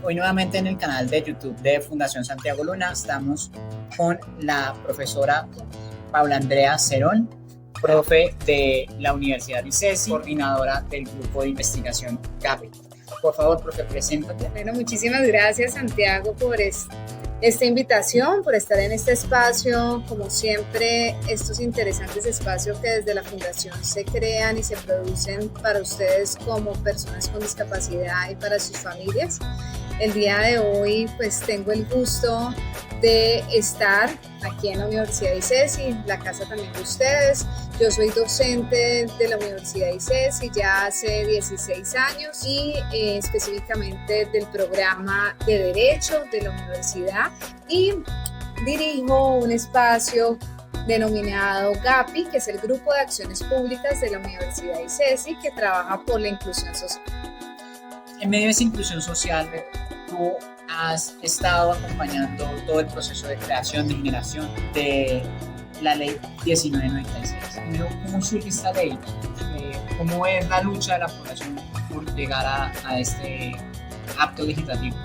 Hoy nuevamente en el canal de YouTube de Fundación Santiago Luna estamos con la profesora Paula Andrea Cerón, profe de la Universidad ICESI, coordinadora del grupo de investigación GAPI. Por favor, profe, preséntate. Bueno, muchísimas gracias, Santiago, por esta invitación, por estar en este espacio. Como siempre, estos interesantes espacios que desde la Fundación se crean y se producen para ustedes como personas con discapacidad y para sus familias. El día de hoy, pues tengo el gusto de estar aquí en la Universidad ICESI, la casa también de ustedes. Yo soy docente de la Universidad ICESI ya hace 16 años y específicamente del programa de Derecho de la universidad, y dirijo un espacio denominado GAPI, que es el Grupo de Acciones Públicas de la Universidad ICESI, que trabaja por la inclusión social. En medio de esa inclusión social, tú has estado acompañando todo el proceso de creación, de generación de la ley 1996. Primero, ¿cómo surge esta ley? ¿Cómo es la lucha de la población por llegar a este acto legislativo?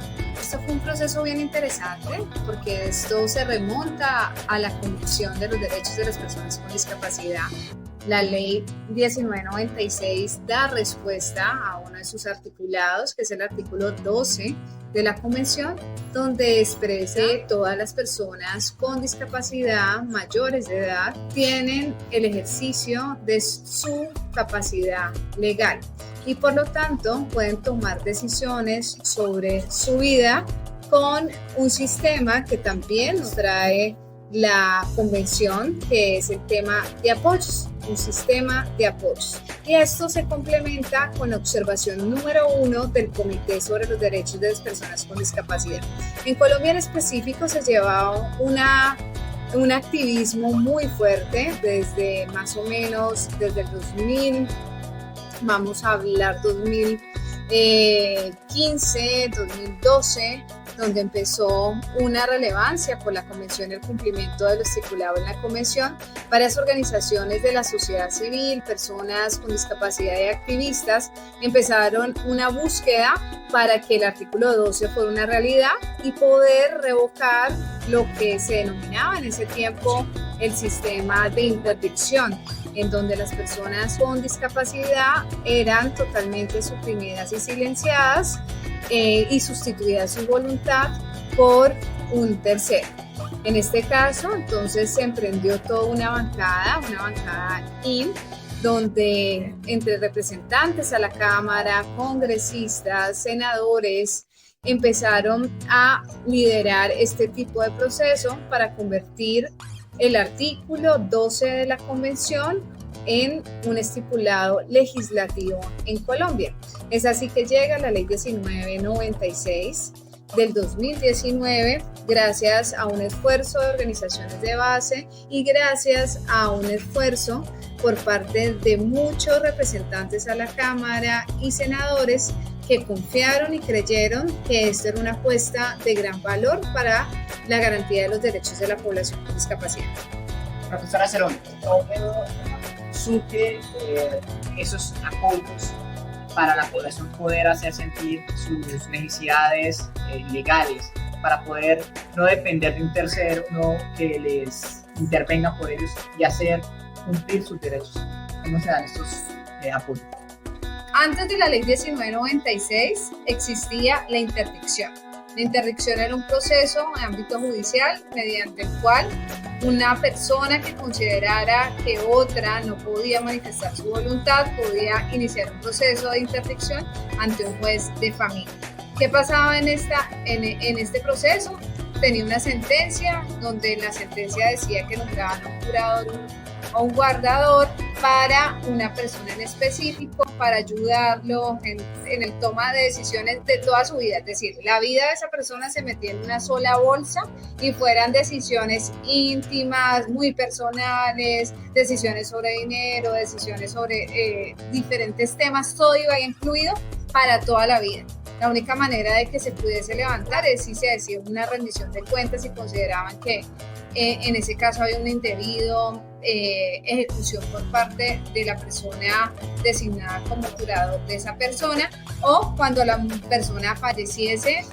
Esto fue un proceso bien interesante porque esto se remonta a la Convención de los Derechos de las Personas con Discapacidad. La ley 1996 da respuesta a uno de sus articulados, que es el artículo 12 de la Convención, donde expresa que todas las personas con discapacidad mayores de edad tienen el ejercicio de su capacidad legal y por lo tanto pueden tomar decisiones sobre su vida con un sistema que también nos trae la convención, que es el tema de apoyos, un sistema de apoyos. Y esto se complementa con la observación número 1 del Comité sobre los Derechos de las Personas con Discapacidad. En Colombia en específico se llevaba un activismo muy fuerte desde más o menos desde el 2000, vamos a hablar 2015, 2012, donde empezó una relevancia por la Convención y el cumplimiento de lo estipulado en la Convención. Varias organizaciones de la sociedad civil, personas con discapacidad y activistas empezaron una búsqueda para que el artículo 12 fuera una realidad y poder revocar lo que se denominaba en ese tiempo el sistema de interdicción, en donde las personas con discapacidad eran totalmente suprimidas y silenciadas y sustituida su voluntad por un tercero. En este caso, entonces se emprendió toda una bancada IN, donde entre representantes a la Cámara, congresistas, senadores, empezaron a liderar este tipo de proceso para convertir el artículo 12 de la Convención en un estipulado legislativo en Colombia. Es así que llega la ley 1996 del 2019, gracias a un esfuerzo de organizaciones de base y gracias a un esfuerzo por parte de muchos representantes a la Cámara y senadores que confiaron y creyeron que esto era una apuesta de gran valor para la garantía de los derechos de la población con discapacidad. Profesora Cerón, ¿cómo surge esos apoyos para la población poder hacer sentir sus necesidades legales, para poder no depender de un tercero, no que les intervenga por ellos y hacer cumplir sus derechos? ¿Cómo se dan estos apoyos? Antes de la ley 1996 existía la interdicción. La interdicción era un proceso en ámbito judicial mediante el cual una persona que considerara que otra no podía manifestar su voluntad podía iniciar un proceso de interdicción ante un juez de familia. ¿Qué pasaba en este proceso? Tenía una sentencia donde la sentencia decía que nombraban a un curador o un guardador para una persona en específico, para ayudarlo en el toma de decisiones de toda su vida. Es decir, la vida de esa persona se metía en una sola bolsa y fueran decisiones íntimas, muy personales, decisiones sobre dinero, decisiones sobre diferentes temas, todo iba incluido para toda la vida. La única manera de que se pudiese levantar es si se hacía una rendición de cuentas y consideraban que en ese caso había un indebido ejecución por parte de la persona designada como curador de esa persona, o cuando la persona falleciese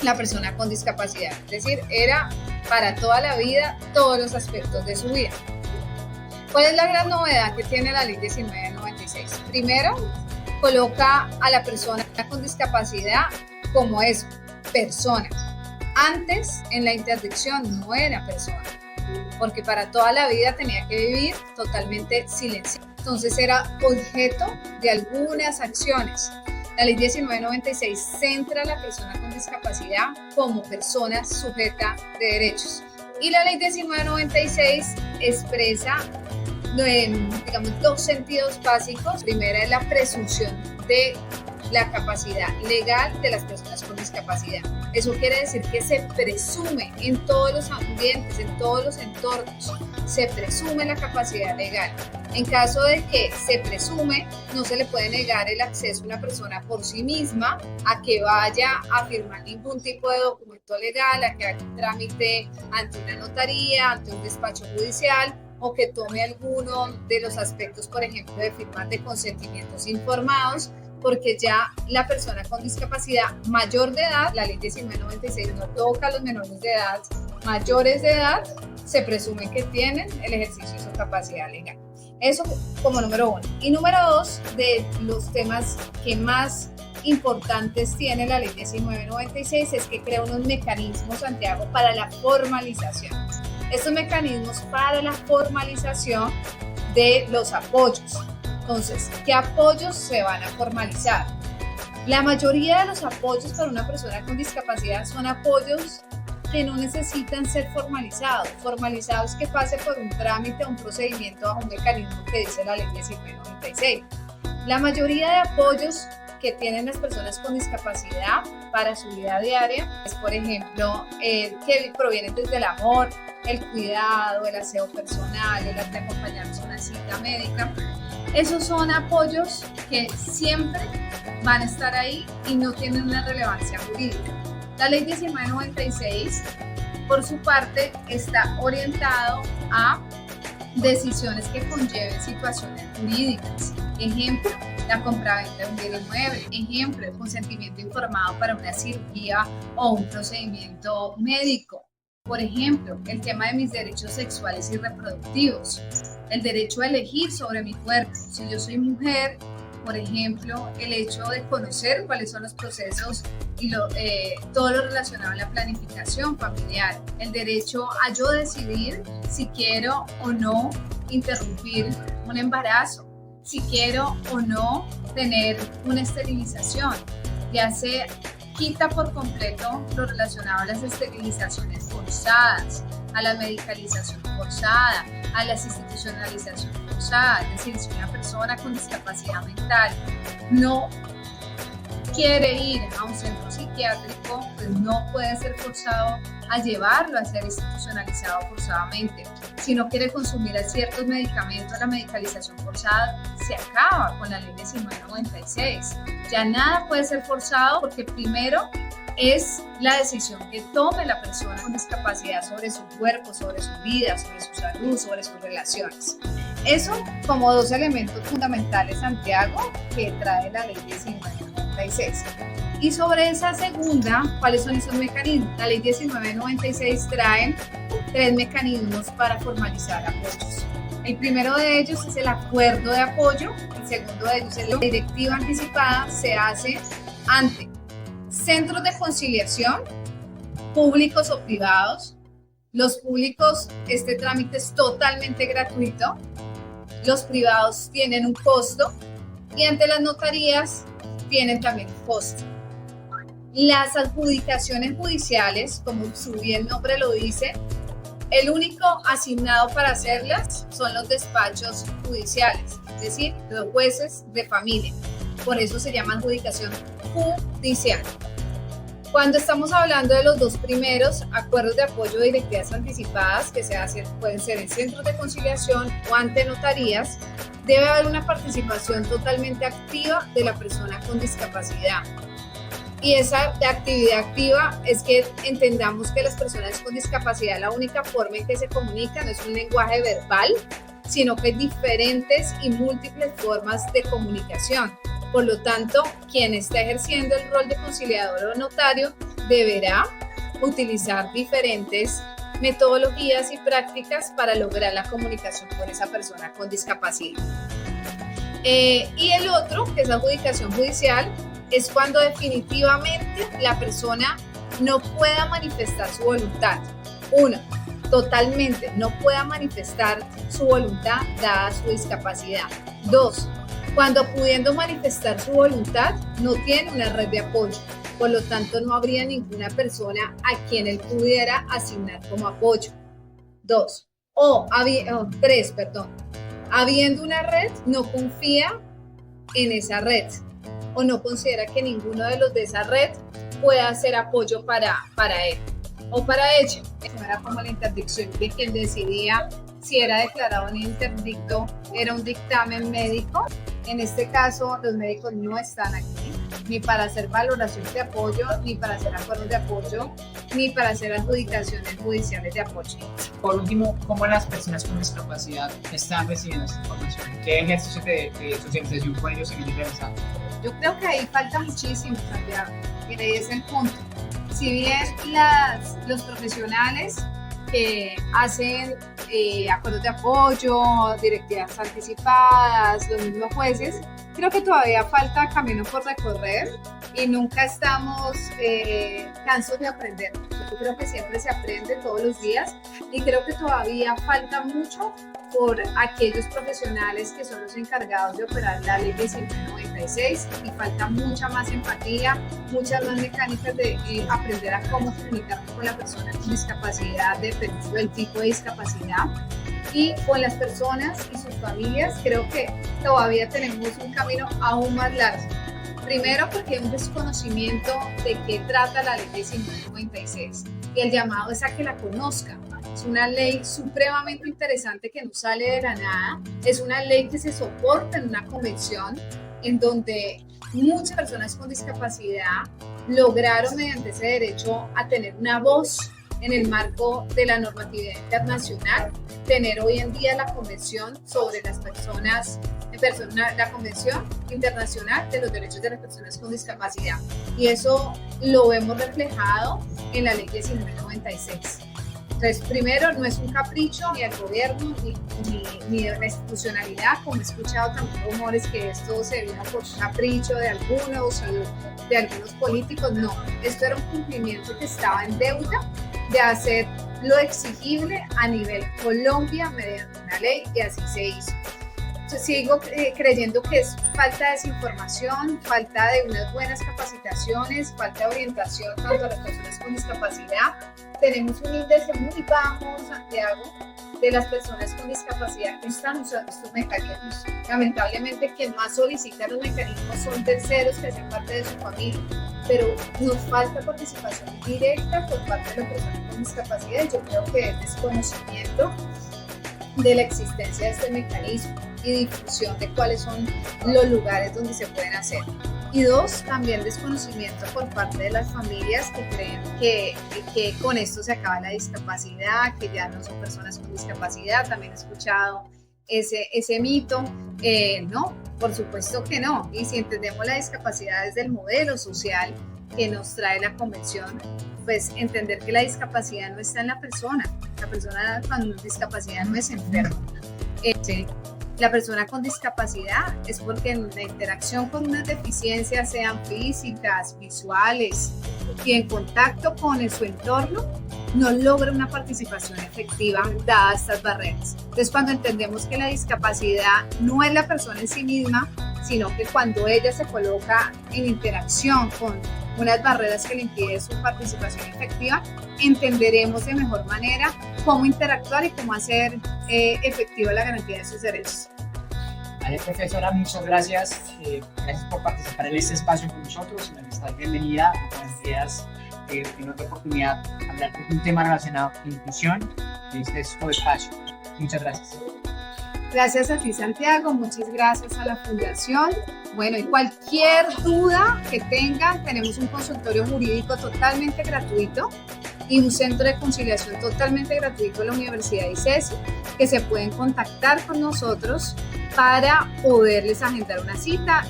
la persona con discapacidad. Es decir, era para toda la vida, todos los aspectos de su vida. ¿Cuál es la gran novedad que tiene la ley 1996? Primero, coloca a la persona con discapacidad como eso, persona. Antes, en la interdicción, no era persona, porque para toda la vida tenía que vivir totalmente silenciado. Entonces era objeto de algunas acciones. La ley 1996 centra a la persona con discapacidad como persona sujeta de derechos. Y la ley 1996 expresa, digamos, dos sentidos básicos. Primera es la presunción de la capacidad legal de las personas con discapacidad. Eso quiere decir que se presume en todos los ambientes, en todos los entornos, se presume la capacidad legal. En caso de que se presume, no se le puede negar el acceso a una persona por sí misma a que vaya a firmar ningún tipo de documento legal, a que haga un trámite ante una notaría, ante un despacho judicial, o que tome alguno de los aspectos, por ejemplo, de firmas de consentimientos informados, porque ya la persona con discapacidad mayor de edad, la ley 1996 no toca a los menores de edad, mayores de edad, se presume que tienen el ejercicio de su capacidad legal. Eso como número uno. Y número dos, de los temas que más importantes tiene la ley 1996 es que crea unos mecanismos, Santiago, para la formalización. Estos mecanismos para la formalización de los apoyos. Entonces, ¿qué apoyos se van a formalizar? La mayoría de los apoyos para una persona con discapacidad son apoyos que no necesitan ser formalizados. Formalizados que pase por un trámite, un procedimiento, a un mecanismo que dice la ley 1996. La mayoría de apoyos que tienen las personas con discapacidad para su vida diaria es, por ejemplo, que provienen desde el amor, el cuidado, el aseo personal, el arte de acompañarnos a una cita médica. Esos son apoyos que siempre van a estar ahí y no tienen una relevancia jurídica. La ley 1996, por su parte, está orientado a decisiones que conlleven situaciones jurídicas. Ejemplo, la compraventa de un bien inmueble. Ejemplo, el consentimiento informado para una cirugía o un procedimiento médico. Por ejemplo, el tema de mis derechos sexuales y reproductivos, el derecho a elegir sobre mi cuerpo. Si yo soy mujer, por ejemplo, el hecho de conocer cuáles son los procesos y todo lo relacionado a la planificación familiar, el derecho a yo decidir si quiero o no interrumpir un embarazo, si quiero o no tener una esterilización. Ya se quita por completo lo relacionado a las esterilizaciones forzadas, a la medicalización forzada, a la institucionalización forzada. Es decir, si una persona con discapacidad mental no quiere ir a un centro psiquiátrico, pues no puede ser forzado a llevarlo a ser institucionalizado forzadamente. Si no quiere consumir ciertos medicamentos, la medicalización forzada se acaba con la ley 1996. Ya nada puede ser forzado porque primero es la decisión que tome la persona con discapacidad sobre su cuerpo, sobre su vida, sobre su salud, sobre sus relaciones. Eso como dos elementos fundamentales, Santiago, que trae la ley 1996. Y sobre esa segunda, ¿cuáles son esos mecanismos? La ley 1996 trae 3 mecanismos para formalizar apoyos. El primero de ellos es el acuerdo de apoyo, el segundo de ellos es la directiva anticipada, se hace ante centros de conciliación, públicos o privados. Los públicos, este trámite es totalmente gratuito, los privados tienen un costo y ante las notarías tienen también un costo. Las adjudicaciones judiciales, como su bien nombre lo dice, el único asignado para hacerlas son los despachos judiciales, es decir, los jueces de familia. Por eso se llama adjudicación judicial. Cuando estamos hablando de los dos primeros, acuerdos de apoyo de directivas anticipadas que se hacen, pueden ser en centros de conciliación o ante notarías, debe haber una participación totalmente activa de la persona con discapacidad. Y esa actividad activa es que entendamos que las personas con discapacidad, la única forma en que se comunican no es un lenguaje verbal, sino que hay diferentes y múltiples formas de comunicación. Por lo tanto, quien está ejerciendo el rol de conciliador o notario deberá utilizar diferentes metodologías y prácticas para lograr la comunicación con esa persona con discapacidad. Y el otro, que es la adjudicación judicial, es cuando definitivamente la persona no pueda manifestar su voluntad. Uno, totalmente no pueda manifestar su voluntad dada su discapacidad. Dos, cuando pudiendo manifestar su voluntad no tiene una red de apoyo, por lo tanto no habría ninguna persona a quien él pudiera asignar como apoyo. Tres, habiendo una red, no confía en esa red o no considera que ninguno de los de esa red pueda ser apoyo para él o para ella. No era como la interdicción de quien decidía si era declarado un interdicto, era un dictamen médico. En este caso, los médicos no están aquí, ni para hacer valoraciones de apoyo, ni para hacer acuerdos de apoyo, ni para hacer adjudicaciones judiciales de apoyo. Por último, ¿cómo las personas con discapacidad están recibiendo esta información? ¿Qué ejercicio de socialización con ellos se viene realizando? Yo creo que ahí falta muchísimo, Santiago, y ahí es el punto. Si bien los profesionales que hacen acuerdos de apoyo, directivas anticipadas, los mismos jueces, creo que todavía falta camino por recorrer y nunca estamos cansos de aprender. Yo creo que siempre se aprende todos los días y creo que todavía falta mucho por aquellos profesionales que son los encargados de operar la ley 1996 y falta mucha más empatía, muchas más mecánicas de aprender a cómo comunicarnos con la persona con discapacidad, dependiendo del tipo de discapacidad. Y con las personas y sus familias creo que todavía tenemos un camino aún más largo. Primero porque hay un desconocimiento de qué trata la ley 1996 y el llamado es a que la conozcan. Es una ley supremamente interesante que no sale de la nada, es una ley que se soporta en una convención en donde muchas personas con discapacidad lograron mediante ese derecho a tener una voz en el marco de la normatividad internacional, tener hoy en día la Convención sobre las personas, la Convención Internacional de los Derechos de las Personas con Discapacidad. Y eso lo vemos reflejado en la Ley 1996. Entonces, primero, no es un capricho ni del gobierno ni de la institucionalidad, como he escuchado también rumores que esto se vino por capricho de algunos y de algunos políticos. No, esto era un cumplimiento que estaba en deuda de hacer lo exigible a nivel Colombia mediante una ley y así se hizo. Yo sigo creyendo que es falta de desinformación, falta de unas buenas capacitaciones, falta de orientación tanto a las personas con discapacidad. Tenemos un índice muy bajo, Santiago, de las personas con discapacidad que están usando estos mecanismos. Lamentablemente, quien más solicita los mecanismos son terceros que hacen parte de su familia, pero nos falta participación directa por parte de las personas con discapacidad. Yo creo que es desconocimiento de la existencia de este mecanismo y difusión de cuáles son los lugares donde se pueden hacer. Y dos, también desconocimiento por parte de las familias que creen que con esto se acaba la discapacidad, que ya no son personas con discapacidad. También he escuchado ese mito. No, por supuesto que no. Y si entendemos la discapacidad desde el modelo social que nos trae la convención, pues entender que la discapacidad no está en la persona con discapacidad no es enferma. La persona con discapacidad es porque en la interacción con unas deficiencias, sean físicas, visuales y en contacto con su entorno, no logra una participación efectiva dadas estas barreras. Entonces, cuando entendemos que la discapacidad no es la persona en sí misma, sino que cuando ella se coloca en interacción con unas barreras que le impiden su participación efectiva, entenderemos de mejor manera cómo interactuar y cómo hacer efectiva la garantía de sus derechos. Vale, profesora, muchas gracias. Gracias por participar en este espacio con nosotros. Está bienvenida a garantías en otra oportunidad hablar de un tema relacionado con la inclusión en este espacio. Muchas gracias. Gracias a ti, Santiago. Muchas gracias a la Fundación. Bueno, y cualquier duda que tengan, tenemos un consultorio jurídico totalmente gratuito y un centro de conciliación totalmente gratuito de la Universidad ICESI, que se pueden contactar con nosotros para poderles agendar una cita.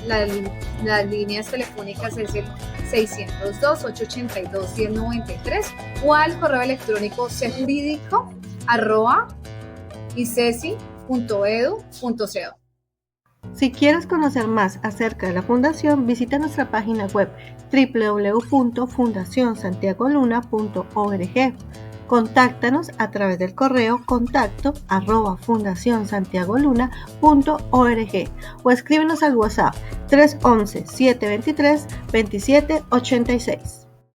Las líneas telefónicas es el 602-882-1093 o al correo electrónico cjurídico@icesi.edu.co. Si quieres conocer más acerca de la Fundación, visita nuestra página web www.fundacionsantiagoluna.org. Contáctanos a través del correo contacto@fundacionsantiagoluna.org o escríbenos al WhatsApp 311-723-2786.